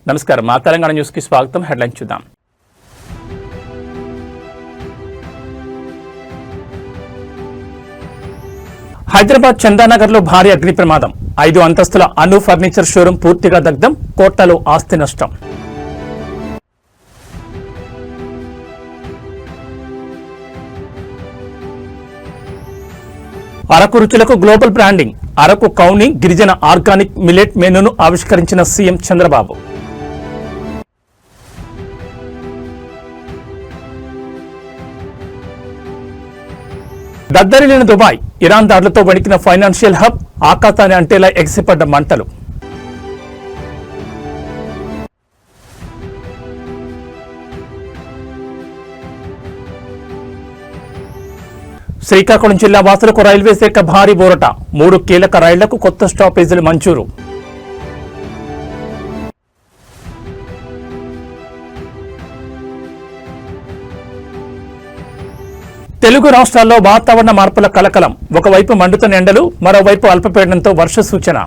నమస్కారం, మా తెలంగాణ న్యూస్ కి స్వాగతం. హెడ్లైన్ చూద్దాం. హైదరాబాద్ చందానగర్ లో భారీ అగ్ని ప్రమాదం. 5 అంతస్తుల అను ఫర్నిచర్ షోరూం పూర్తిగా దగ్ధం. కోట్లలో ఆస్తి నష్టం. అరకు రుచులకు గ్లోబల్ బ్రాండింగ్. అరకు కౌని గిరిజన ఆర్గానిక్ మిల్లెట్ మెనూను ఆవిష్కరించిన సీఎం చంద్రబాబు. దద్దరిల్లిన దుబాయ్. ఇరాన్ దాడులతో వణికిన ఫైనాన్షియల్ హబ్. ఆకాశాన్ని అంటేలా ఎగిసిపడ్డ మంటలు. శ్రీకాకుళం జిల్లా వాసులకు రైల్వే శాఖ భారీ బోరట. 3 కీలక రైళ్లకు కొత్త స్టాపేజీలు మంజూరు. తెలుగు రాష్ట్రాల్లో వాతావరణ మార్పుల కలకలం. ఒకవైపు మండుతున్న ఎండలు, మరోవైపు అల్పపీడనంతో వర్ష సూచన.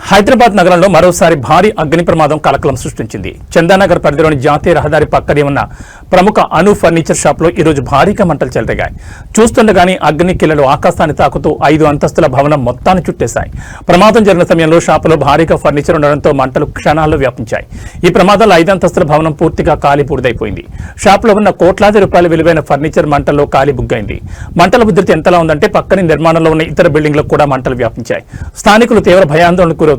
హైదరాబాద్ నగరంలో మరోసారి భారీ అగ్ని ప్రమాదం కలకలం సృష్టించింది. చందానగర్ పరిధిలోని జాతీయ రహదారి పక్కనే ఉన్న ప్రముఖ అను ఫర్నిచర్ షాప్ లో ఈరోజు భారీగా మంటలు చెలరేగాయి. చూస్తుండగానే అగ్ని కిళ్లలు ఆకాశాన్ని తాకుతూ 5 అంతస్తుల భవనం మొత్తాన్ని చుట్టేశాయి. ప్రమాదం జరిగిన సమయంలో షాపులో భారీగా ఫర్నిచర్ ఉండడంతో మంటలు క్షణాల్లో వ్యాపించాయి. ఈ ప్రమాదంలో 5 అంతస్తుల భవనం పూర్తిగా కాలి బూడిదైపోయింది. షాపులో ఉన్న కోట్లాది రూపాయల విలువైన ఫర్నిచర్ మంటల్లో కాలి బుగ్గైంది. మంటల ఉధృతి ఎంతలా ఉందంటే పక్కనే నిర్మాణంలో ఉన్న ఇతర బిల్డింగ్లకు కూడా మంటలు వ్యాపించాయి. స్థానికులు తీవ్ర భయాందోళనకు గురవుతున్నారు.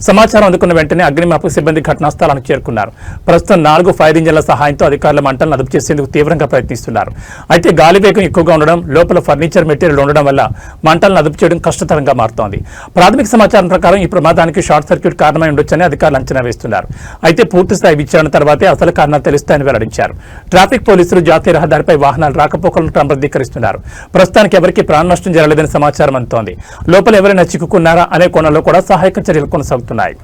సమాచారం అందుకున్న వెంటనే అగ్నిమాపక సిబ్బంది ఘటనా స్థలానికి చేరుకున్నారు. ప్రస్తుతం 4 ఫైర్ ఇంజన్ల సహాయంతో అధికారులు మంటలను అదుపు చేసేందుకు తీవ్రంగా ప్రయత్నిస్తున్నారు. అయితే గాలి వేగం ఎక్కువగా ఉండడం, లోపల ఫర్నిచర్ మెటీరియల్ ఉండడం వల్ల మంటలను అదుపు చేయడం కష్టతరంగా మారుతోంది. ప్రాథమిక సమాచారం ప్రకారం ఈ ప్రమాదానికి షార్ట్ సర్క్యూట్ కారణమై ఉండొచ్చని అధికారులు అంచనా వేస్తున్నారు. అయితే పూర్తిస్థాయి విచారణ తర్వాతే అసలు కారణాలు తెలుస్తాయని వెల్లడించారు. ట్రాఫిక్ పోలీసులు జాతీయ రహదారిపై వాహనాల రాకపోకలను క్రమబద్ధీకరిస్తున్నారు. ప్రస్తుతానికి ఎవరికీ ప్రాణ నష్టం జరగలేదని సమాచారం అందుతోంది. లోపల ఎవరైనా చిక్కుకున్నారా అనే కోణంలో కూడా సహాయక చర్యలు కొనసాగుతున్నాయి.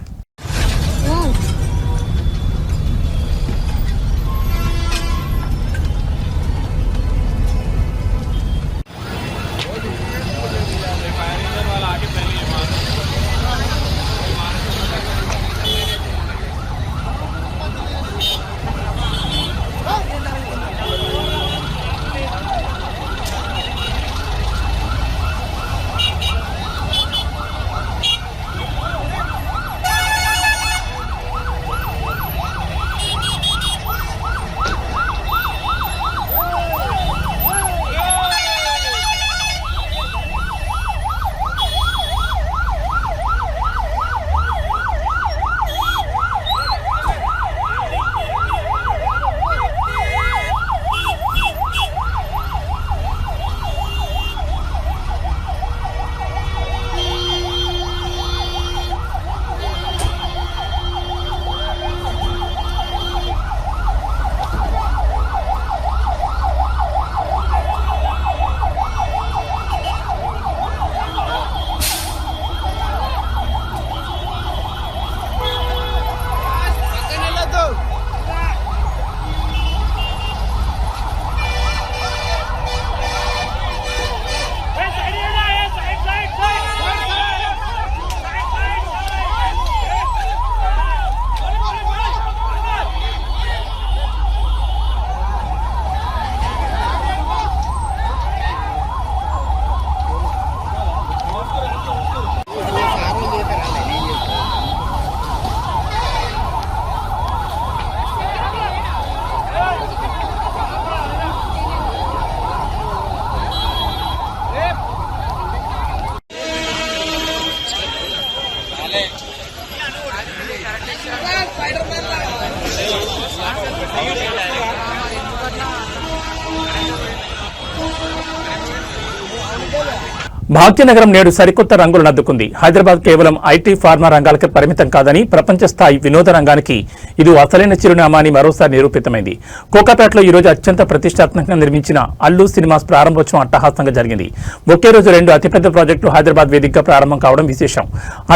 భాగ్యనగరం నేడు సరికొత్త రంగులను అద్దుకుంది. హైదరాబాద్ కేవలం ఐటీ ఫార్మా రంగాలకు పరిమితం కాదని ప్రపంచ స్థాయి వినోద రంగానికి ఇది అసలైన చిరునామా అని మరోసారి నిరూపితమైంది. కోకాపేటలో ఈ రోజు అత్యంత ప్రతిష్టాత్మకంగా నిర్మించిన అల్లు సినిమాస్ ప్రారంభోత్సవం అట్టహాసంగా జరిగింది. ఒకే రోజు 2 అతిపెద్ద ప్రాజెక్టులు హైదరాబాద్ వేదికగా ప్రారంభం కావడం విశేషం.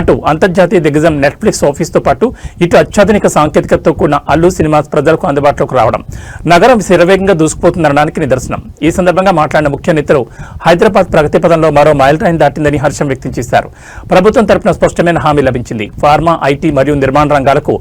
అటు అంతర్జాతీయ దిగ్గజం నెట్ఫ్లిక్స్ ఆఫీస్తో పాటు ఇటు అత్యాధునిక సాంకేతికతతో కూడిన అల్లు సినిమాస్ ప్రజలకు అందుబాటులోకి రావడం నగరం శరవేగంగా దూసుకుపోతుందనడానికి నిదర్శనం. ఈ సందర్భంగా మాట్లాడిన ముఖ్య నేతలు హైదరాబాద్ ప్రగతి పదంలో మరో మైలురాయిని దాటిందని హర్షం వ్యక్తం చేశారు. ప్రభుత్వం తరపున స్పష్టమైన హామీ లభించింది. ఫార్మా, ఐటీ మరియు నిర్మాణ రంగాలకు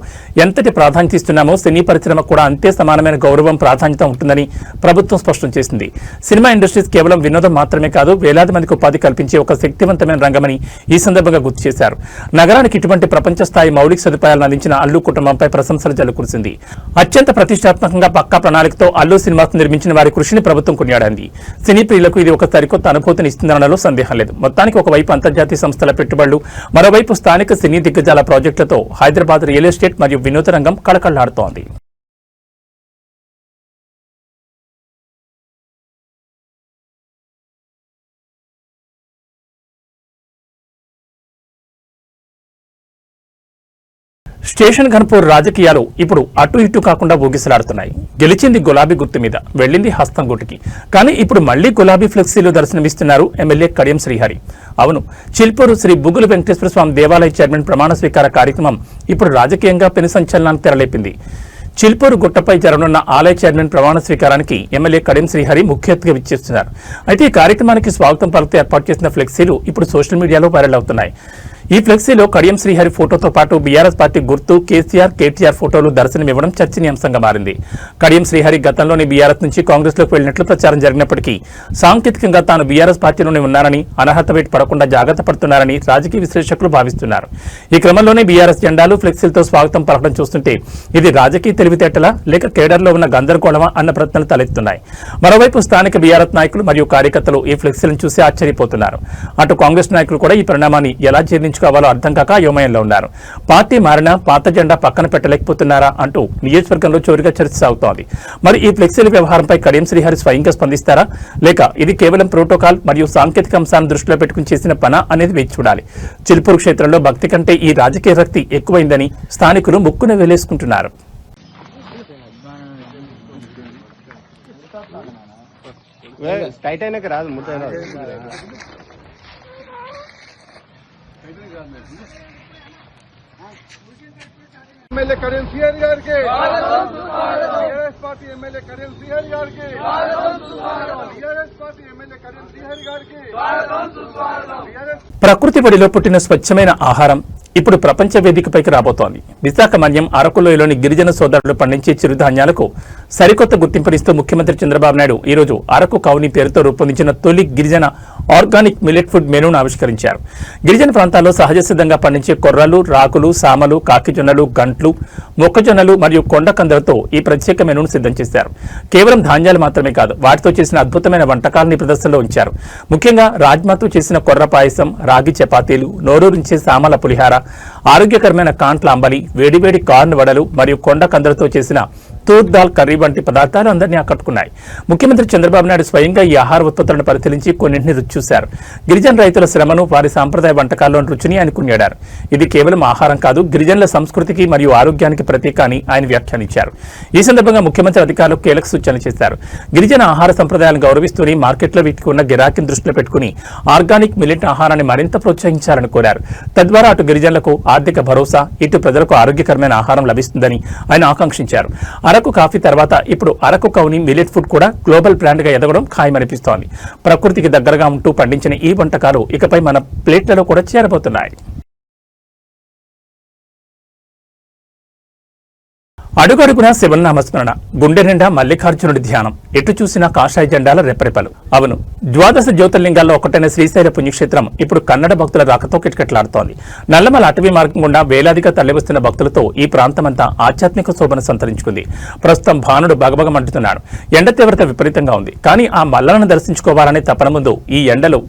ఎంతటి ప్రాధాన్యత ఇస్తున్నామో సినీ పరిశ్రమ కూడా అంతే సమానమైన గౌరవం, ప్రాధాన్యత ఉంటుందని ప్రభుత్వం స్పష్టం చేసింది. సినిమా ఇండస్ట్రీస్ కేవలం వినోదం మాత్రమే కాదు, వేలాది మందికి ఉపాధి కల్పించే ఒక శక్తివంతమైన రంగమని ఈ సందర్భంగా గుర్తు చేశారు. నగరానికి ఇటువంటి ప్రపంచ స్థాయి మౌలిక సదుపాయాలను అందించిన అల్లు కుటుంబంపై ప్రశంసలు జల్లుకురిసింది. అత్యంత ప్రతిష్టాత్మకంగా పక్కా ప్రణాళికతో అల్లు సినిమాస్ నిర్మించిన వారి కృషిని ప్రభుత్వం కొనియాడింది. సినీ ప్రియులకు ఇది ఒక సరికొత్త అనుభూతిని ఇస్తుందనడంలో సందేహం లేదు. మొత్తానికి ఒకవైపు అంతర్జాతీయ సంస్థల పెట్టుబడులు, మరోవైపు స్థానిక సినీ దిగ్గజాల ప్రాజెక్టులతో హైదరాబాద్ రియల్ ఎస్టేట్ మరియు వినోద రంగం కళకళలాడుతోంది. స్టేషన్ ఘన్పూర్ రాజకీయాలు ఇప్పుడు అటు ఇటు కాకుండా ఊగిసలాడుతున్నాయి. గెలిచింది గులాబీ గుర్తు మీద, వెళ్లింది హస్తం గుటికి. కానీ ఇప్పుడు మళ్లీ గులాబీ ఫ్లెక్సీలు దర్శనమిస్తున్నారు ఎమ్మెల్యే కడియం శ్రీహరి. అవును, చిల్పూరు శ్రీ బుగులు వెంకటేశ్వర స్వామి దేవాలయ చైర్మన్ ప్రమాణ స్వీకార కార్యక్రమం ఇప్పుడు రాజకీయంగా పెను సంచలనాన్ని తెరలేపింది. చిల్పూరు గుట్టపై జరగనున్న ఆలయ చైర్మన్ ప్రమాణ స్వీకారానికి ఎమ్మెల్యే కడియం శ్రీహరి ముఖ్య అతిథిగా విచ్చేస్తున్నారు. అయితే ఈ కార్యక్రమానికి స్వాగతం పలుకుతూ ఏర్పాటు చేసిన ఫ్లెక్సీలు ఇప్పుడు సోషల్ మీడియాలో వైరల్ అవుతున్నాయి. ఈ ఫ్లెక్సీలో కడియం శ్రీహరి ఫోటోతో పాటు బీఆర్ఎస్ పార్టీ గుర్తు, కేసీఆర్, కేటీఆర్ ఫోటోలు దర్శనమివ్వడం చర్చనీయాంశంగా మారింది. కడియం శ్రీహరి గతంలోనే బీఆర్ఎస్ నుంచి కాంగ్రెస్లోకి వెళ్లినట్లు ప్రచారం జరిగినప్పటికీ సాంకేతికంగా తాను బీఆర్ఎస్ పార్టీలోనే ఉన్నారని, అనర్హత వేటు పడకుండా జాగ్రత్త పడుతున్నారని రాజకీయ విశ్లేషకులు భావిస్తున్నారు. ఈ క్రమంలోనే బీఆర్ఎస్ జెండాలు, ఫ్లెక్సీలతో స్వాగతం పలకడం చూస్తుంటే ఇది రాజకీయ తెలివితేటలా లేక కేడర్లో ఉన్న గందరగోళమా అన్న ప్రశ్నలు తలెత్తున్నాయి. మరోవైపు స్థానిక బీఆర్ఎస్ నాయకులు మరియు కార్యకర్తలు ఈ ఫ్లెక్సీలను చూసి ఆశ్చర్యపోతున్నారు. అటు కాంగ్రెస్ నాయకులు కూడా ఈ పరిణామాన్ని ఎలా జీర్ణించుకోవాలో అర్థం కాక అయోమయంలో ఉన్నారు. పార్టీ మారినా పాత జెండా పక్కన పెట్టలేకపోతున్నారా అంటూ నియోజకవర్గంలో చోరుగా చర్చ సాగుతోంది. మరి ఈ ఫ్లెక్సీల వ్యవహారంపై కడియం శ్రీహరి స్వయంగా స్పందిస్తారా, లేక ఇది కేవలం ప్రోటోకాల్ మరియు సాంకేతిక అంశాలను దృష్టిలో పెట్టుకుని చేసిన పనా అనేది వేచి చూడాలి. చిల్పూరు క్షేత్రంలో భక్తి కంటే ఈ రాజకీయ శక్తి ఎక్కువైందని స్థానికులు ముక్కున వేలేసుకుంటున్నారు. ఎమ్మెల్యే కడియం శ్రీహరి గారికి, TRS party MLA Kadiyam Srihari గారికి, TRS party MLA Kadiyam Srihari గారికి. ప్రకృతి ఒడిలో పుట్టిన స్వచ్ఛమైన ఆహారం ఇప్పుడు ప్రపంచ వేదికపైకి రాబోతోంది. విశాఖ మన్యం అరకులోయలోని గిరిజన సోదరులు పండించే చిరుధాన్యాలకు సరికొత్త గుర్తింపునిస్తూ ముఖ్యమంత్రి చంద్రబాబు నాయుడు ఈరోజు అరకు కౌని పేరుతో రూపొందించిన తొలి గిరిజన ఆర్గానిక్ మిల్లెట్ ఫుడ్ మెనూను ఆవిష్కరించారు. గిరిజన ప్రాంతాల్లో సహజ సిద్ధంగా పండించే కొర్రలు, రాకులు, సామలు, కాకిజొన్నలు, గంట్లు, మొక్కజొన్నలు మరియు కొండకందలతో ఈ ప్రత్యేక మెనూను సిద్ధం చేశారు. కేవలం ధాన్యాలు మాత్రమే కాదు, వాటితో చేసిన అద్భుతమైన వంటకాలని ప్రదర్శనలో ఉంచారు. ముఖ్యంగా రాజ్మాతో చేసిన కొర్ర పాయసం, రాగి చపాతీలు, నోరూరించే సామల పులిహార, ఆరోగ్యకరమైన కాంట్ల అంబలి, వేడివేడి కార్న్ వడలు మరియు కొండ కందలతో చేసిన తూర్ దాల్ కర్రీ వంటి పదార్థాలు అందరినీ ఆకట్టుకున్నాయి. ముఖ్యమంత్రి చంద్రబాబు నాయుడు స్వయంగా ఈ ఆహార ఉత్పత్తులను పరిశీలించి కొన్నింటిని రుచి చూశారు. గిరిజన రైతుల శ్రమను, వారి సాంప్రదాయ వంటకాల్లోని రుచిని ఆయన కొనియాడారు. ఇది కేవలం ఆహారం కాదు, గిరిజనుల సంస్కృతికి మరియు ఆరోగ్యానికి ప్రతీక అని ఆయన వ్యాఖ్యానించారు. ఈ సందర్భంగా ముఖ్యమంత్రి అధికారులకు కీలక సూచనలు చేశారు. గిరిజన ఆహార సంప్రదాయాలను గౌరవిస్తూనే మార్కెట్లో వీటికి ఉన్న గిరాకీని దృష్టిలో పెట్టుకుని ఆర్గానిక్ మిల్లెట్ ఆహారాన్ని మరింత ప్రోత్సహించాలని కోరారు. తద్వారా అటు గిరిజనులకు ఆర్థిక భరోసా, ఇటు ప్రజలకు ఆరోగ్యకరమైన ఆహారం లభిస్తుందని ఆయన ఆకాంక్షించారు. అరకు కాఫీ తర్వాత ఇప్పుడు అరకు కౌని మిల్లెట్ ఫుడ్ కూడా గ్లోబల్ బ్రాండ్ గా ఎదగడం ఖాయమనిపిస్తోంది. ప్రకృతికి దగ్గరగా ఉంటూ పండించిన ఈ వంటకాలు ఇకపై మన ప్లేట్లలో కూడా చేరబోతున్నాయి. అడుగడుగున శివనామస్మరణ, గుండె నిండా మల్లికార్జునుడి ధ్యానం, ఎటు చూసినా కాషాయ జెండాల రెపరెపలు. అవును, ద్వాదశ జ్యోతిర్లింగాల్లో ఒకటైన శ్రీశైల పుణ్యక్షేత్రం ఇప్పుడు కన్నడ భక్తుల రాకతో కిటకిటలాడుతోంది. నల్లమల అటవీ మార్గం గుండా వేలాదిగా తరలివస్తున్న భక్తులతో ఈ ప్రాంతమంతా ఆధ్యాత్మిక శోభను సంతరించుకుంది. ప్రస్తుతం భానుడు బగబగమంటున్నాడు. ఎండ తీవ్రత విపరీతంగా ఉంది. కానీ ఆ మల్లలను దర్శించుకోవాలనే తపన ముందు ఈ ఎండలు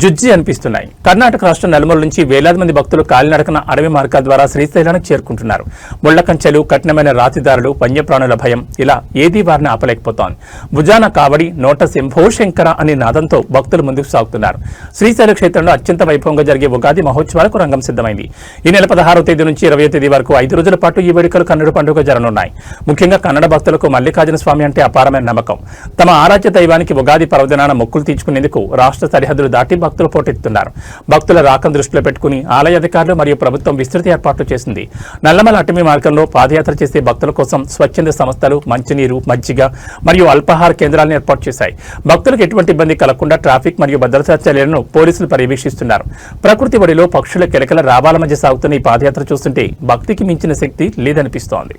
జుజ్జి అనిపిస్తున్నాయి. కర్ణాటక రాష్ట్రం నలుమూల నుంచి వేలాది మంది భక్తులు కాలినడకన అడవి మార్గాల ద్వారా శ్రీశైలానికి చేరుకుంటున్నారు. ముళ్లకంచెలు, కఠినమైన రాతిదారులు, వన్యప్రాణుల భయం ఇలా ఏదీ వారిని ఆపలేకపోతోంది. భుజాన కావడి, నోట శంభో శంకర అనే నాదంతో భక్తులు ముందుకు సాగుతున్నారు. శ్రీశైల క్షేత్రంలో అత్యంత వైభవంగా జరిగే ఉగాది మహోత్సవాలకు రంగం సిద్ధమైంది. ఈ నెల 16వ తేదీ నుంచి 20వ తేదీ వరకు 5 రోజుల పాటు ఈ వేడుకలు కన్నుడు పండుగ జరగనున్నాయి. ముఖ్యంగా కన్నడ భక్తులకు మల్లికార్జున స్వామి అంటే అపారమైన నమ్మకం. తమ ఆరాధ్య దైవానికి ఉగాది పర్వదినాన మొక్కులు తీర్చుకునేందుకు రాష్ట్ర సరిహద్దులు దాటి భక్తులు పోటెత్తుతున్నారు. భక్తుల రాకను దృష్టిలో పెట్టుకుని ఆలయ అధికారులు మరియు ప్రభుత్వం విస్తృత ఏర్పాట్లు చేసింది. నల్లమల అటవీ మార్గంలో పాదయాత్ర చేసే భక్తుల కోసం స్వచ్ఛంద సంస్థలు మంచినీరు, మజ్జిగ మరియు అల్పాహార కేంద్రాలను ఏర్పాటు చేశాయి. భక్తులకు ఎటువంటి ఇబ్బంది కలగకుండా ట్రాఫిక్ మరియు భద్రతా చర్యలను పోలీసులు పర్యవేక్షిస్తున్నారు. ప్రకృతి ఒడిలో పక్షుల కిలకల రావాల మధ్య సాగుతున్న ఈ పాదయాత్ర చూస్తుంటే భక్తికి మించిన శక్తి లేదనిపిస్తోంది.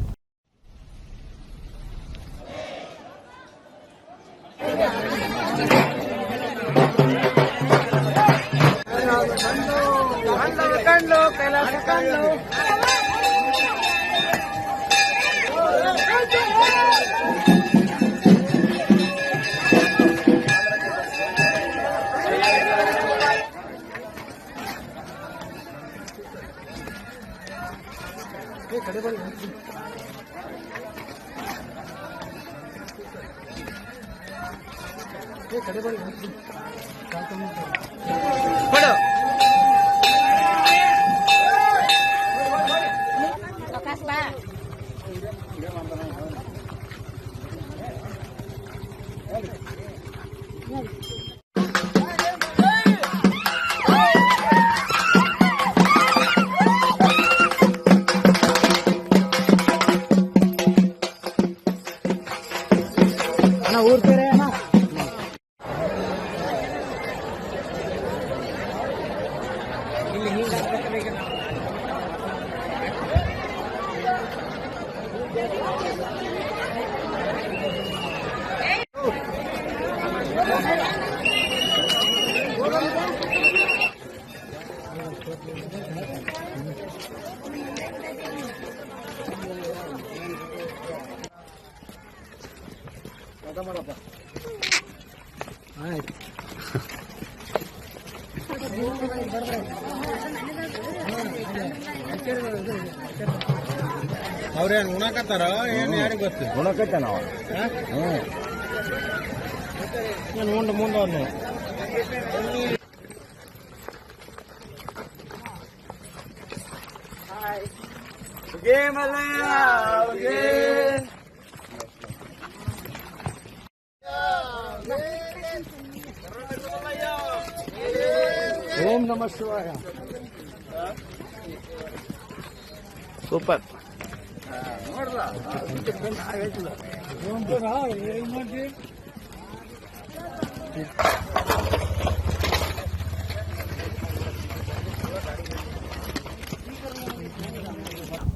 ಅವ್ರೇನು ಉಣಕತ್ತಾರ ಏನು ಯಾರಿಗೆ ಗೊತ್ತು ಉಣಕತ್ತಾನ ಏನು ಉಂಡು ಮುಂದೆ ಅವನು ఓం నమ శివాయ సూపర్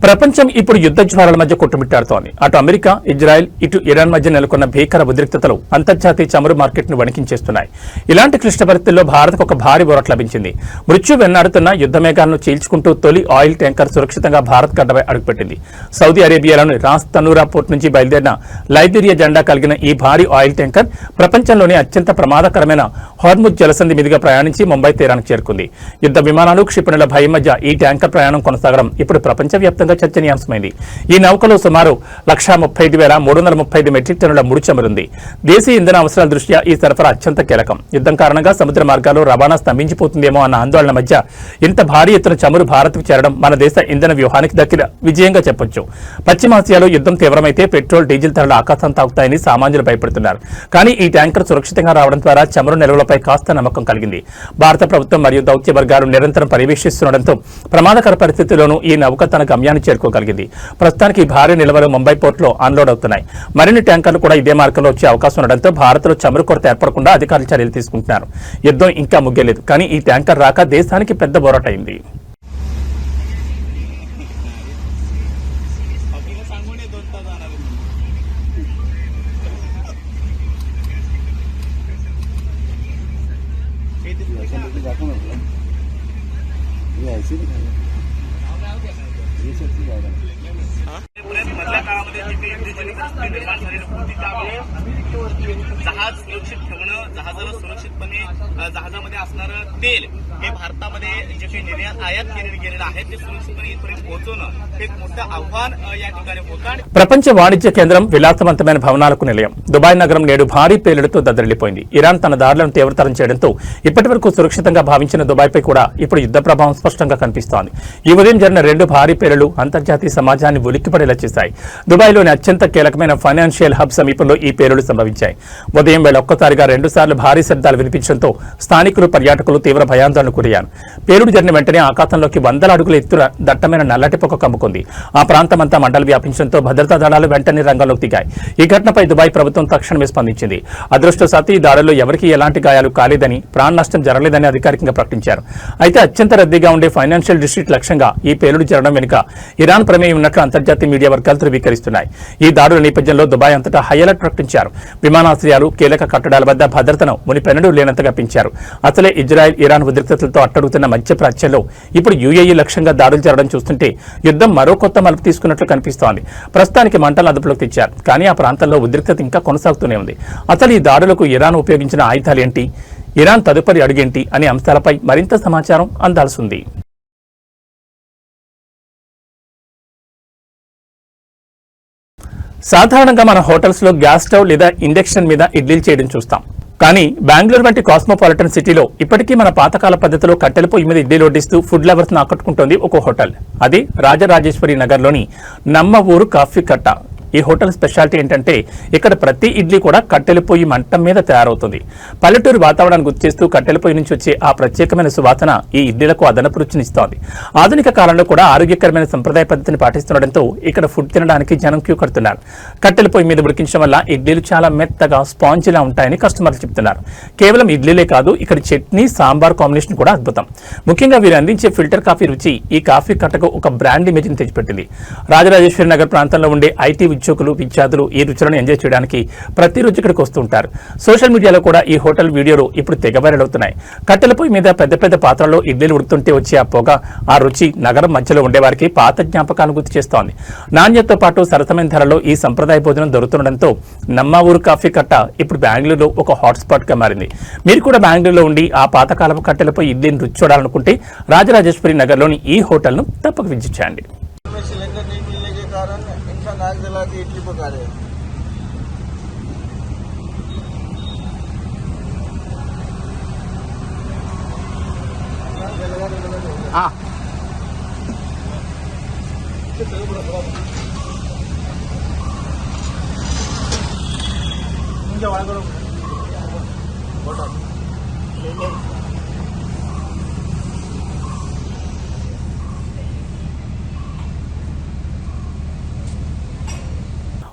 ప్రపంచం ఇప్పుడు యుద్ధ జ్వాలల మధ్య కొట్టుమిట్టాడుతోంది. అటు అమెరికా, ఇజ్రాయెల్, ఇటు ఇరాన్ మధ్య నెలకొన్న భీకర ఉద్రిక్తతలు అంతర్జాతీయ చమురు మార్కెట్ను వణికించేస్తున్నాయి. ఇలాంటి క్లిష్ట పరిస్థితుల్లో భారత్కు ఒక భారీ ఊరట లభించింది. మృత్యు వెన్నాడుతున్న యుద్ధ మేఘాలను చీల్చుకుంటూ తొలి ఆయిల్ ట్యాంకర్ సురక్షితంగా భారత్ గడ్డపై అడుగుపెట్టింది. సౌదీ అరేబియాలోని రాస్ తనూరా పోర్ట్ నుంచి బయలుదేరిన లైబీరియా జెండా కలిగిన ఈ భారీ ఆయిల్ ట్యాంకర్ ప్రపంచంలోనే అత్యంత ప్రమాదకరమైన హార్ముజ్ జలసంధి మీదుగా ప్రయాణించి ముంబై తీరానికి చేరుకుంది. యుద్ధ విమానాలు, క్షిపణుల భయం మధ్య ఈ ట్యాంకర్ ప్రయాణం కొనసాగడం ఇప్పుడు ప్రపంచవ్యాప్తంగా చర్చనీయాంశమైంది. ఈ నౌకలో సుమారు 1,35,335 మెట్రిక్ టన్నుల ముడి చమురుంది. దేశీయ ఇంధన అవసరాల దృష్ట్యా ఈ సరఫరా అత్యంత కీలకం. యుద్ధం కారణంగా సముద్ర మార్గాల్లో రవాణా స్తంభించిపోతుందేమో అన్న ఆందోళన మధ్య ఇంత భారీ ఎత్తున చమురు భారత్కు చేరడం మన దేశ ఇంధన వ్యూహానికి దక్కిన విజయంగా చెప్పొచ్చు. పశ్చిమాసియాలో యుద్ధం తీవ్రమైతే పెట్రోల్, డీజిల్ ధరలు ఆకాశం తాకుతాయని సామాన్యులు భయపడుతున్నారు. కానీ ఈ ట్యాంకర్ సురక్షితంగా రావడం ద్వారా చమురు నిల్వలపై కాస్త నమ్మకం కలిగింది. భారత ప్రభుత్వం మరియు దౌత్య వర్గాలు నిరంతరం పర్యవేక్షిస్తుండటంతో ప్రమాదకర పరిస్థితుల్లోనూ ఈ నౌక తన గమ్యాన్ని చేరుకోగలిగింది. ప్రస్తుతానికి భారీ నిల్వలు ముంబై పోర్టులో అన్లోడ్ అవుతున్నాయి. మరిన్ని ట్యాంకర్లు కూడా ఇదే మార్గంలో వచ్చే అవకాశం ఉండడంతో భారత్లో చమురు కొరత ఏర్పడకుండా అధికారులు చర్యలు తీసుకుంటున్నారు. యుద్ధం ఇంకా ముగియలేదు, కానీ ఈ ట్యాంకర్ రాక దేశానికి పెద్ద బోరాటైంది. मधल्या काळामध्ये जिथे युद्धजनित परिस्थिती निर्माण झालेली होती त्यामुळे जहाज सुरक्षित ठेवणं, जहाजाला सुरक्षितपणे जहाजामध्ये असणारं तेल हे भारतामध्ये जे काही निर्यात आयात केलेलं आहे ते सुरक्षितपणे इथपर्यंत पोहोचवणं हे एक मोठं आव्हान या ठिकाणी होतं. ప్రపంచ వాణిజ్య కేంద్రం, విలాసవంతమైన భవనాలకు నిలయం దుబాయ్ నగరం నేడు భారీ పేలుడుతో దద్దరిల్లిపోయింది. ఇరాన్ తన దాడులను తీవ్రతరం చేయడంతో ఇప్పటి వరకు సురక్షితంగా భావించిన దుబాయ్పై కూడా ఇప్పుడు యుద్ధ ప్రభావం స్పష్టంగా కనిపిస్తోంది. ఈ ఉదయం జరిగిన 2 భారీ పేలుళ్లు అంతర్జాతీయ సమాజాన్ని ఉలిక్కిపడేలా చేశాయి. దుబాయ్లోని అత్యంత కీలకమైన ఫైనాన్షియల్ హబ్ సమీపంలో ఈ పేలుళ్లు సంభవించాయి. ఉదయం వేళ ఒక్కసారిగా 2 సార్లు భారీ శబ్దాలు వినిపించడంతో స్థానికులు, పర్యాటకులు తీవ్ర భయాందోళనకు గురయ్యారు. పేలుడు జరిగిన వెంటనే ఆకాశంలోకి 100 అడుగుల ఎత్తున దట్టమైన నల్లటి పొగ కమ్ముకుంది. ఆ ప్రాంతమంతా మంటలు వ్యాపించడంతో భద్రతా దళాలు వెంటనే రంగంలోకి దిగాయి. ఈ ఘటనపై దుబాయ్ ప్రభుత్వం తక్షణమే స్పందించింది. అదృష్టవశాత్తు ఈ దాడుల్లో ఎవరికీ ఎలాంటి గాయాలు కాలేదని, ప్రాణ నష్టం జరగలేదని అధికారికంగా ప్రకటించారు. అయితే అత్యంత రద్దీగా ఉండే ఫైనాన్షియల్ డిస్ట్రిక్ట్ లక్ష్యంగా ఈ పేలుడు జరగడం వెనుక ఇరాన్ ప్రమేయం ఉన్నట్లు అంతర్జాతీయ మీడియా వర్గాలు ధృవీకరిస్తున్నాయి. ఈ దాడుల నేపథ్యంలో దుబాయ్ అంతటా హై అలర్ట్ ప్రకటించారు. విమానాశ్రయాలు, కీలక కట్టడాల వద్ద భద్రతను మునిపెన్నడూ లేనంతగా పెంచారు. అసలే ఇజ్రాయెల్, ఇరాన్ ఉద్రిక్తతలతో అట్టడుగుతున్న మధ్యప్రాచ్యంలో ఇప్పుడు యుఏఈ లక్ష్యంగా దాడులు జరగడం చూస్తుంటే యుద్ధం మరో కొత్త మలుపు తీసుకున్నట్లు కనిపిస్తోంది. ప్రస్తుతానికి మంటలు అదుపులోకి తెచ్చారు, కానీ ఆ ప్రాంతంలో ఉద్రిక్తత ఇంకా కొనసాగుతూనే ఉంది. అసలు ఈ దాడులకు ఇరాన్ ఉపయోగించిన ఆయుధాలు ఏంటి, ఇరాన్ తదుపరి అడుగేంటి అనే అంశాలపై మరింత సమాచారం అందాల్సింది. సాధారణంగా మన హోటల్స్లో గ్యాస్ స్టవ్ లేదా ఇండక్షన్ మీద ఇడ్లీలు చేయడం చూస్తాం. కానీ బెంగళూరు వంటి కాస్మోపాలిటన్ సిటీలో ఇప్పటికీ మన పాతకాల పద్ధతిలో కట్టెల పొయ్యి మీద ఇడ్లీలు వడ్డిస్తూ ఫుడ్ లవర్స్ను ఆకట్టుకుంటోంది ఒక హోటల్. అది రాజరాజేశ్వరి నగర్లోని నమ్మ ఊరు కాఫీ కట్ట. ఈ హోటల్ స్పెషాలిటీ ఏంటంటే ఇక్కడ ప్రతి ఇడ్లీ కూడా కట్టెల పొయ్యి మంట మీద తయారవుతుంది. పల్లెటూరు వాతావరణాన్ని గుర్తు చేస్తూ కట్టెల పొయ్యి నుంచి వచ్చే ఆ ప్రత్యేకమైన సువాసన ఈ ఇడ్లీలకు అదనపు రుచినిస్తోంది. ఆధునిక కాలంలో కూడా ఆరోగ్యకరమైన సంప్రదాయ పద్ధతిని పాటిస్తుండటంతో ఇక్కడ ఫుడ్ తినడానికి జనం క్యూ కడుతున్నారు. కట్టెల పొయ్యి మీద ఉడికించడం వల్ల ఇడ్లీలు చాలా మెత్తగా, స్పాంజిలా ఉంటాయని కస్టమర్లు చెప్తున్నారు. కేవలం ఇడ్లీలే కాదు, ఇక్కడ చట్నీ, సాంబార్ కాంబినేషన్ కూడా అద్భుతం. ముఖ్యంగా వీరు అందించే ఫిల్టర్ కాఫీ రుచి ఈ కాఫీ కట్టకు ఒక బ్రాండ్ ఇమేజ్ని తెచ్చిపెట్టింది. రాజరాజేశ్వరి నగర్ ప్రాంతంలో ఉండే ఐటీ ఉద్యోగులు, విద్యార్థులు ఈ రుచులను ఎంజాయ్ చేయడానికి ప్రతిరోజు ఇక్కడికి వస్తుంటారు. సోషల్ మీడియాలో కూడా ఈ హోటల్ వీడియోలు ఇప్పుడు తెగ వైరల్ అవుతున్నాయి. కట్టెల పొయ్యి మీద పెద్ద పెద్ద పాత్రల్లో ఇడ్లీలు ఉడుతుంటే వచ్చే ఆ పొగ, ఆ రుచి నగరం మధ్యలో ఉండేవారికి పాత జ్ఞాపకాలను గుర్తు చేస్తోంది. నాణ్యతతో పాటు సరసమైన ధరలో ఈ సంప్రదాయ భోజనం దొరుకుతుండటంతో నమ్మ ఊరు కాఫీ కట్ట ఇప్పుడు బెంగళూరులో ఒక హాట్స్పాట్ గా మారింది. మీరు కూడా బెంగళూరులో ఉండి ఆ పాతకాలపు కట్టెలపై ఇడ్లీని రుచి చూడాలనుకుంటే రాజరాజేశ్వరి నగర్లోని ఈ హోటల్ను తప్పక విజిట్ చేయండి. सिलेंडर नहीं मिलने के कारण इंसान आग जला के इडली पका रहे हैं।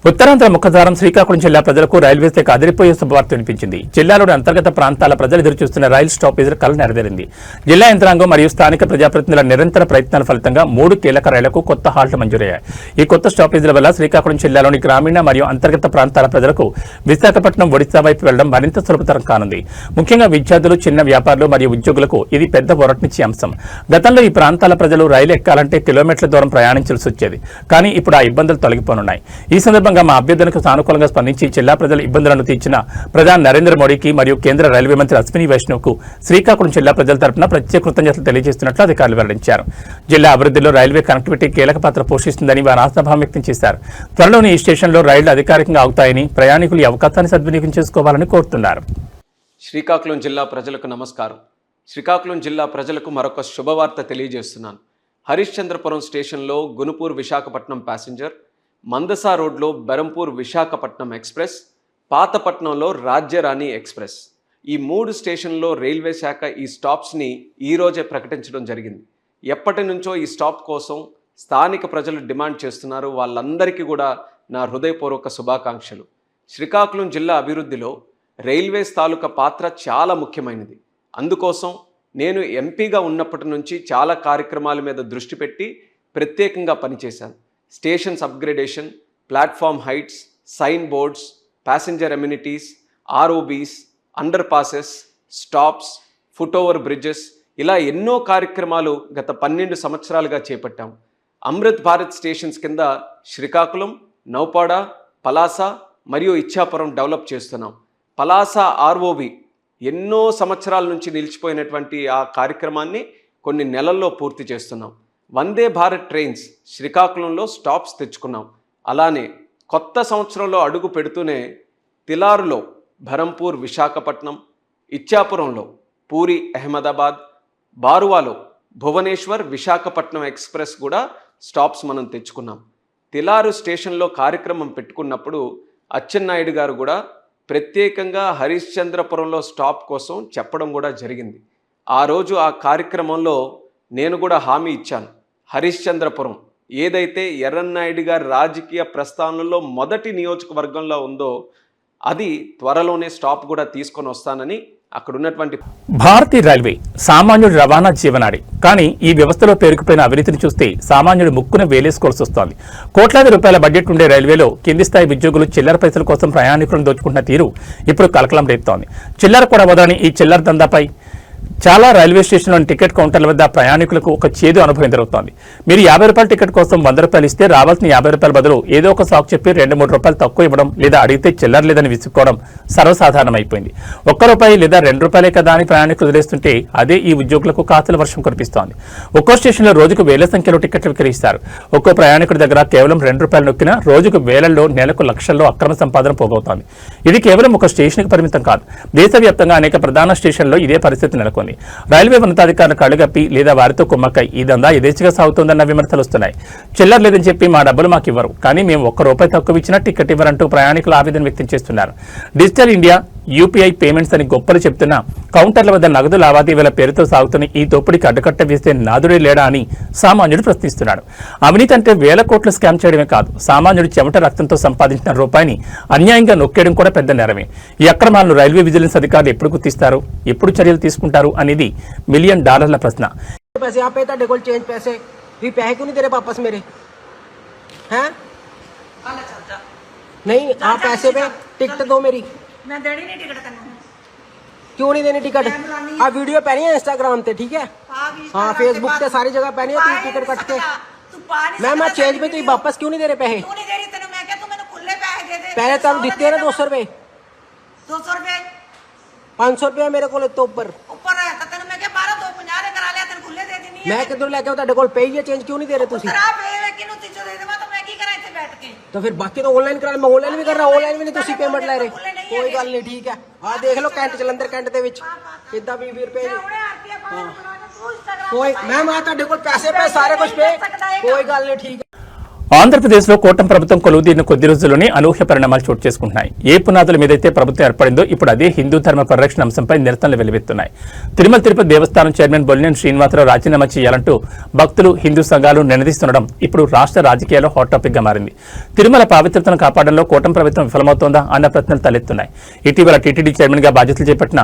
ఉత్తరాంధ్ర ముఖద్వారం శ్రీకాకుళం జిల్లా ప్రజలకు రైల్వేస్ శాఖ అదిరిపోయే శుభవార్త వినిపించింది. జిల్లాలోని అంతర్గత ప్రాంతాల ప్రజలు ఎదురుచూస్తున్న రైలు స్టాపేజ్ కల నెరవేరింది. జిల్లా యంత్రాంగం మరియు స్థానిక ప్రజాప్రతినిధుల నిరంతర ప్రయత్నాల ఫలితంగా 3 కీలక రైళ్లకు కొత్త హాల్ట్లు మంజూరయ్యాయి. ఈ కొత్త స్టాపేజ్ల వల్ల శ్రీకాకుళం జిల్లాలోని గ్రామీణ మరియు అంతర్గత ప్రాంతాల ప్రజలకు విశాఖపట్నం, ఒడిశా వైపు వెళ్లడం మరింత సులభతరం కానుంది. ముఖ్యంగా విద్యార్థులు, చిన్న వ్యాపారులు మరియు ఉద్యోగులకు ఇది పెద్ద ఊరటనిచ్చే అంశం. గతంలో ఈ ప్రాంతాల ప్రజలు రైలు ఎక్కాలంటే కిలోమీటర్ల దూరం ప్రయాణించాల్సి వచ్చేది. కానీ ఇప్పుడు ఆ ఇబ్బందులు తొలగిపోనున్నాయి. ఈ సందర్భంగా మా అభ్యర్థనకు సానుకూలంగా స్పందించి జిల్లా ప్రజల ఇబ్బందులను తీర్చిన ప్రధాని నరేంద్ర మోడీకి మరియు కేంద్ర రైల్వే మంత్రి అశ్విని వైష్ణవ్కు శ్రీకాకుళం జిల్లా ప్రజల తరపున ప్రత్యేక కృతజ్ఞతలు తెలియజేస్తున్నట్లు అధికారులు వెల్లడించారు. జిల్లా అభివృద్ధిలో రైల్వే కనెక్టివిటీ కీలక పాత్ర పోషిస్తుందని వారు ఆశాభావం వ్యక్తం చేశారు. త్వరలోనే ఈ స్టేషన్లో రైళ్లు అధికారికంగా ఆగుతాయని, ప్రయాణికులు ఈ అవకాశాన్ని సద్వినియోగం చేసుకోవాలని కోరుతున్నారు. శ్రీకాకుళం జిల్లా ప్రజలకు నమస్కారం. శ్రీకాకుళం జిల్లా ప్రజలకు మరొక శుభవార్త తెలియజేస్తున్నాను. హరిశ్చంద్రపురం స్టేషన్లో గునుపూర్ విశాఖపట్నం ప్యాసింజర్, మందసా రోడ్లో బెరంపూర్ విశాఖపట్నం ఎక్స్ప్రెస్, పాతపట్నంలో రాజ్యరాణి ఎక్స్ప్రెస్, ఈ 3 స్టేషన్లో రైల్వే శాఖ ఈ స్టాప్స్ని ఈరోజే ప్రకటించడం జరిగింది. ఎప్పటి నుంచో ఈ స్టాప్ కోసం స్థానిక ప్రజలు డిమాండ్ చేస్తున్నారు. వాళ్ళందరికీ కూడా నా హృదయపూర్వక శుభాకాంక్షలు. శ్రీకాకుళం జిల్లా అభివృద్ధిలో రైల్వేస్ తాలూకా పాత్ర చాలా ముఖ్యమైనది. అందుకోసం నేను ఎంపీగా ఉన్నప్పటి నుంచి చాలా కార్యక్రమాల మీద దృష్టి పెట్టి ప్రత్యేకంగా పనిచేశాను. Stations upgradation, platform heights, sign boards, passenger amenities, ROBs, under passes, stops, foot over bridges, ఇలా ఎన్నో కార్యక్రమాలు గత 12 సంవత్సరాలుగా చేపట్టాం. అమృత్ భారత్ స్టేషన్స్ కింద శ్రీకాకుళం, నౌపాడ, పలాస మరియు ఇచ్చాపురం డెవలప్ చేస్తున్నాం. పలాస ఆర్ఓబి ఎన్నో సంవత్సరాల నుంచి నిలిచిపోయినటువంటి ఆ కార్యక్రమాన్ని కొన్ని నెలల్లో పూర్తి చేస్తున్నాం. వందే భారత్ ట్రైన్స్ శ్రీకాకుళంలో స్టాప్స్ తెచ్చుకున్నాం. అలానే కొత్త సంవత్సరంలో అడుగు పెడుతూనే తిలారులో బెరంపూర్ విశాఖపట్నం, ఇచ్చాపురంలో పూరి అహ్మదాబాద్, బారువాలో భువనేశ్వర్ విశాఖపట్నం ఎక్స్ప్రెస్ కూడా స్టాప్స్ మనం తెచ్చుకున్నాం. తిలారు స్టేషన్లో కార్యక్రమం పెట్టుకున్నప్పుడు అచ్చెన్నాయుడు గారు కూడా ప్రత్యేకంగా హరిశ్చంద్రపురంలో స్టాప్ కోసం చెప్పడం కూడా జరిగింది. ఆ రోజు ఆ కార్యక్రమంలో నేను కూడా హామీ ఇచ్చాను, హరిశ్చంద్రపురం ఏదైతే ఎర్రన్నాయుడు గారి రాజకీయ ప్రస్థానంలో మొదటి నియోజకవర్గంలో ఉందో అది త్వరలోనే స్టాప్ కూడా తీసుకొని వస్తానని అక్కడ ఉన్నటువంటి భారతీయ రైల్వే సామాన్యుడి రవాణా జీవనాడి. కానీ ఈ వ్యవస్థలో పేరుకుపోయిన అవినీతిని చూస్తే సామాన్యుడు ముక్కున వేలేసుకోవాల్సి వస్తోంది. కోట్లాది రూపాయల బడ్జెట్ ఉండే రైల్వేలో కింది స్థాయి ఉద్యోగులు చిల్లర పైసల కోసం ప్రయాణికులను దోచుకుంటున్న తీరు ఇప్పుడు కలకలం రేపుతోంది. చిల్లర కూడా వదలని ఈ చిల్లర దందాపై చాలా రైల్వే స్టేషన్లోని టికెట్ కౌంటర్ల వద్ద ప్రయాణికులకు ఒక చేదు అనుభవం ఎదురవుతోంది. మీరు 50 రూపాయల టికెట్ కోసం 100 రూపాయలు ఇస్తే రావాల్సిన 50 రూపాయల బదులు ఏదో ఒక సాకు చెప్పి 2-3 రూపాయలు తక్కువ ఇవ్వడం, లేదా అడిగితే చిల్లర లేదని విసుక్కోవడం సర్వసాధారణమైపోయింది. 1 రూపాయి లేదా 2 రూపాయలే కదా అని ప్రయాణికులు వదిలేస్తుంటే అదే ఈ ఉద్యోగులకు కాసుల వర్షం కురిపిస్తోంది. ఒక్కో స్టేషన్లో రోజుకు వేల సంఖ్యలో టికెట్లు విక్రయిస్తారు. ఒక్కో ప్రయాణికుడి దగ్గర కేవలం 2 రూపాయలు నొక్కినా రోజుకు వేలల్లో, నెలకు లక్షల్లో అక్రమ సంపాదన పోగవుతోంది. ఇది కేవలం ఒక స్టేషన్కి పరిమితం కాదు. దేశవ్యాప్తంగా అనేక ప్రధాన స్టేషన్లో ఇదే పరిస్థితి నెలకొంది. రైల్వే ఉన్నతాధికారులు కళ్ళగప్పి లేదా వారితో కుమ్మక్కై ఈ దందా యథేచ్ఛగా సాగుతోందన్న విమర్శలు వస్తున్నాయి. చిల్లర లేదని చెప్పి మా డబ్బులు మాకు ఇవ్వరు, కానీ మేము 1 రూపాయి తక్కువ ఇచ్చినా టికెట్ ఇవ్వరంటూ ప్రయాణికులు ఆవేదన వ్యక్తం చేస్తున్నారు. డిజిటల్ ఇండియా, యూపీఐ పేమెంట్స్ అని గొప్పలు చెప్తున్న కౌంటర్ల వద్ద నగదు లావాదేవీల పేరుతో సాగుతున్న ఈ దోపిడీకి అడ్డుకట్ట వేస్తే నాదుడే లేడా అని సామాన్యుడు ప్రశ్నిస్తున్నాడు. అవినీతి అంటే వేల కోట్లు స్కామ్ చేయడమే కాదు, సామాన్యుడు చెమట రక్తంతో సంపాదించిన రూపాయిని అన్యాయంగా నొక్కేయడం కూడా పెద్ద నేరమే. ఈ అక్రమాలను రైల్వే విజిలెన్స్ అధికారులు ఎప్పుడు గుర్తిస్తారు, ఎప్పుడు చర్యలు తీసుకుంటారు అనేది $1 మిలియన్ ప్రశ్న. मैं देनी नहीं टिकट तेन क्यों नहीं देनी टिकट? आ वीडियो पैनी है इंस्टाग्राम पे, ठीक है? हाँ फेसबुक पे सारी जगह पैनी है, तू टिकट कट के मैं चेंज में तू वापस क्यों नहीं दे रहे पैसे? क्यों नहीं दे रही तेन? मैं क्या तू मैंने खुले पैसे दे दे। पहले तब दिखते हैं ना 200 रुपए, 200 रुपए 500 रुपया मेरे को तो ऊपर है तो तेन मैं क्या 12-250 दे करा लिया तेन खुले दे देनी है। मैं किधर लेके तेरे को पे ही चेंज क्यों नहीं दे रहे तुसी? तेरा पे है किनु तीजो दे देवा तो मैं की करा इथे बैठ के? तो फिर बाकी तो ऑनलाइन करा, मैं ऑनलाइन भी कर रहा, ऑनलाइन भी नहीं तुसी पेमेंट ले रहे। कोई गल नहीं, ठीक है। आ देख लो कैंट जलंधर कैंट दे विच कितना 20 रुपए कोई मैम आ तेरे को पैसे पे सारे कुछ पे कोई गल नहीं, ठीक है। ఆంధ్రప్రదేశ్లో కూటమి ప్రభుత్వం కొలువుదీరిన కొద్ది రోజుల్లోనే అనూహ్య పరిణామాలు చోటు చేసుకుంటున్నాయి. ఏ పునాదుల మీదైతే ప్రభుత్వం ఏర్పడిందో ఇప్పుడు అదే హిందూ ధర్మ పరిరక్షణ అంశంపై నిరసనలు వెలువెత్తున్నాయి. తిరుమల తిరుపతి దేవస్థానం చైర్మన్ బొల్లినేని శ్రీనివాసరావు రాజీనామా చేయాలంటూ భక్తులు, హిందూ సంఘాలు నినదిస్తుండడం ఇప్పుడు రాష్ట్ర రాజకీయాల్లో హాట్ టాపిక్ గా మారింది. తిరుమల పవిత్రతను కాపాడడంలో కూటమి ప్రభుత్వం విఫలమవుతోందా అన్న ప్రశ్నలు తలెత్తున్నాయి. ఇటీవల టీటీడీ చైర్మన్ గా బాధ్యతలు చేపట్టిన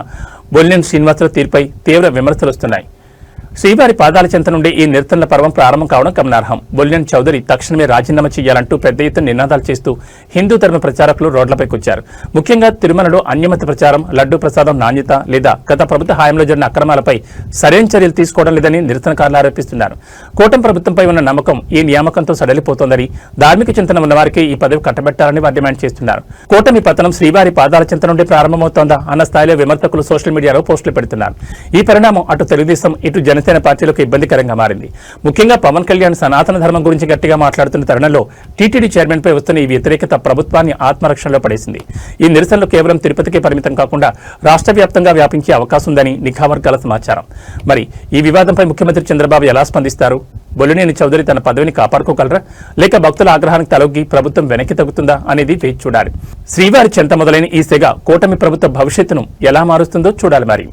బొల్లినేని శ్రీనివాసరావు తీరుపై తీవ్ర విమర్శలు వస్తున్నాయి. శ్రీవారి పాదాల చెంత నుండి ఈ నిరసనల పర్వం ప్రారంభం కావడం గమనార్హం. బొల్లినేని చౌదరి తక్షణమే రాజీనామా చేయాలంటూ పెద్ద ఎత్తున నినాదాలు చేస్తూ హిందూ ధర్మ ప్రచారకులు రోడ్లపైకి వచ్చారు. ముఖ్యంగా తిరుమలలో అన్యమత ప్రచారం, లడ్డూ ప్రసాదం నాణ్యత లేదా గత ప్రభుత్వ హయాంలో జరిగిన అక్రమాలపై సరైన చర్యలు తీసుకోవడం లేదని నిరసనకారులు ఆరోపిస్తున్నారు. కూటమి ప్రభుత్వంపై ఉన్న నమ్మకం ఈ నియామకంతో సడలిపోతోందని, ధార్మిక చింతన ఉన్నవారికి ఈ పదవి కట్టబెట్టాలని వారు డిమాండ్ చేస్తున్నారు. కూటమి పతనం శ్రీవారి పాదాల చెంత నుండి ప్రారంభమవుతోందా అన్న స్థాయిలో విమర్శకులు సోషల్ మీడియాలో పోస్టులు పెడుతున్నారు. ఈ పరిణామం అటు తెలుగుదేశం, ఇటు జనసేన పార్టీలకు ఇబ్బందికరంగా మారింది. ముఖ్యంగా పవన్ కళ్యాణ్ సనాతన ధర్మం గురించి గట్టిగా మాట్లాడుతున్న తరుణంలో టీటీడీ చైర్మన్ పై వస్తున్న ఈ వ్యతిరేకత ప్రభుత్వాన్ని ఆత్మరక్షణలో పడేసింది. ఈ నిరసనలు కేవలం తిరుపతికే పరిమితం కాకుండా రాష్ట్ర వ్యాప్తంగా వ్యాపించే అవకాశం ఉందని నిఘా వర్గాల సమాచారం. మరి ఈ వివాదంపై ముఖ్యమంత్రి చంద్రబాబు ఎలా స్పందిస్తారు? బొల్లినేని చౌదరి తన పదవిని కాపాడుకోగలరా, లేక భక్తుల ఆగ్రహానికి తలొగ్గి ప్రభుత్వం వెనక్కి తగ్గుతుందా అనేది వేచి చూడాలి. శ్రీవారి చెంత మొదలైన ఈ సెగ కూటమి ప్రభుత్వ భవిష్యత్తును ఎలా మారుస్తుందో చూడాలి. మరి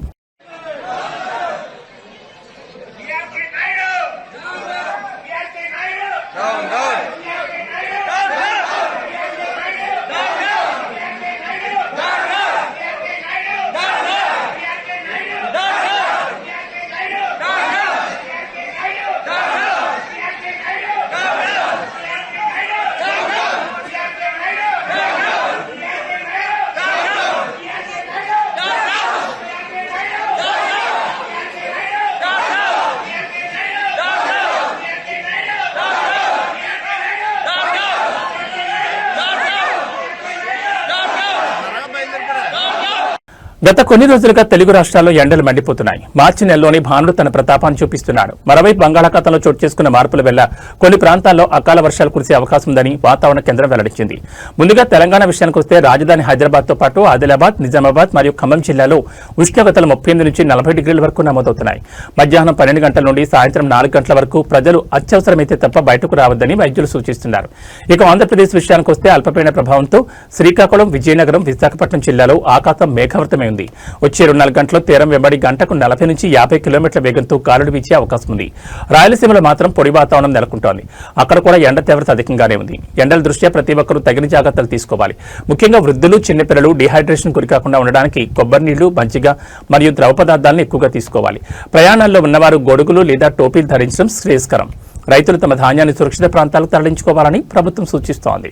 గత కొన్ని రోజులుగా తెలుగు రాష్ట్రాల్లో ఎండలు మండిపోతున్నాయి. మార్చి నెలలోని భానుడు తన ప్రతాపాన్ని చూపిస్తున్నాడు. మరోవైపు బంగాళాఖాతంలో చోటు చేసుకున్న మార్పుల వల్ల కొన్ని ప్రాంతాల్లో అకాల వర్షాలు కురిసే అవకాశం ఉందని వాతావరణ కేంద్రం వెల్లడించింది. ముందుగా తెలంగాణ విషయానికి వస్తే రాజధాని హైదరాబాద్తో పాటు ఆదిలాబాద్, నిజామాబాద్ మరియు ఖమ్మం జిల్లాలో ఉష్ణోగ్రతలు 38 నుంచి 40 డిగ్రీల వరకు నమోదవుతున్నాయి. మధ్యాహ్నం 12 గంటల నుండి సాయంత్రం 4 గంటల వరకు ప్రజలు అత్యవసరమైతే తప్ప బయటకు రావద్దని వైద్యులు సూచిస్తున్నారు. ఇక ఆంధ్రప్రదేశ్ విషయానికి వస్తే అల్పపీడన ప్రభావంతో శ్రీకాకుళం, విజయనగరం, విశాఖపట్నం జిల్లాలో ఆకాశం మేఘావృతమై ఉంది. వచ్చే 24 గంటల్లో తీరం వెంబడి గంటకు 40 నుంచి 50 కిలోమీటర్ల వేగంతో గాలులు వీచే అవకాశం ఉంది. రాయలసీమలో మాత్రం పొడి వాతావరణం నెలకొంటోంది. అక్కడ కూడా ఎండ తీవ్రత అధికంగానే ఉంది. ఎండల దృష్ట్యా ప్రతి ఒక్కరూ తగిన జాగ్రత్తలు తీసుకోవాలి. ముఖ్యంగా వృద్ధులు, చిన్నపిల్లలు డీహైడ్రేషన్ గురికాకుండా ఉండడానికి కొబ్బరి నీళ్లు, మజ్జిగ మరియు ద్రవ పదార్థాలను ఎక్కువగా తీసుకోవాలి. ప్రయాణాల్లో ఉన్నవారు గొడుగులు లేదా టోపీలు ధరించడం శ్రేయస్కరం. రైతులు తమ ధాన్యాన్ని సురక్షిత ప్రాంతాలకు తరలించుకోవాలని ప్రభుత్వం సూచిస్తోంది.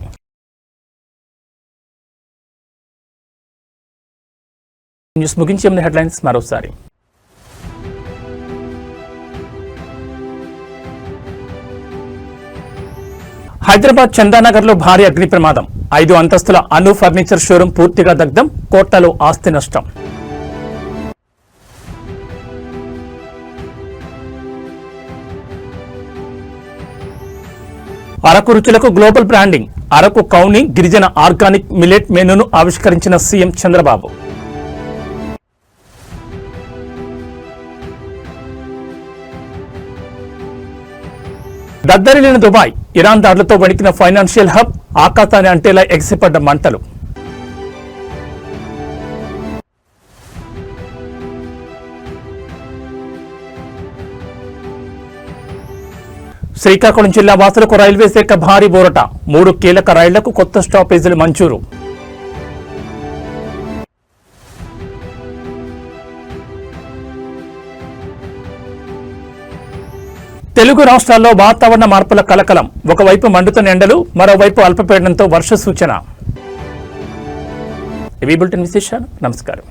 న్యూస్ ముగించే ముందు హెడ్లైన్స్ మరోసారి. హైదరాబాద్ చందానగర్లో భారీ అగ్ని ప్రమాదం. 5 అంతస్తుల అను ఫర్నిచర్ షోరూం పూర్తిగా దగ్ధం. కోట్లలో ఆస్తి నష్టం. అరకు రుచులకు గ్లోబల్ బ్రాండింగ్. అరకు కౌని గిరిజన ఆర్గానిక్ మిలెట్ మెనూను ఆవిష్కరించిన సీఎం చంద్రబాబు. దద్దరిల్లిన దుబాయ్. ఇరాన్ దాడులతో వణికిన ఫైనాన్షియల్ హబ్. ఆకాశాన్ని అంటేలా ఎగిసిపడ్డ మంటలు. శ్రీకాకుళం జిల్లా వాసులకు రైల్వే శాఖ భారీ బోరట. 3 కీలక రైళ్లకు కొత్త స్టాపేజీలు మంజూరు. తెలుగు రాష్ట్రాల్లో వాతావరణ మార్పుల కలకలం. ఒకవైపు మండుతున్న ఎండలు, మరోవైపు అల్పపీడనంతో వర్ష సూచన. ఇవి బులెటిన్ విశేషాలు. నమస్కారం.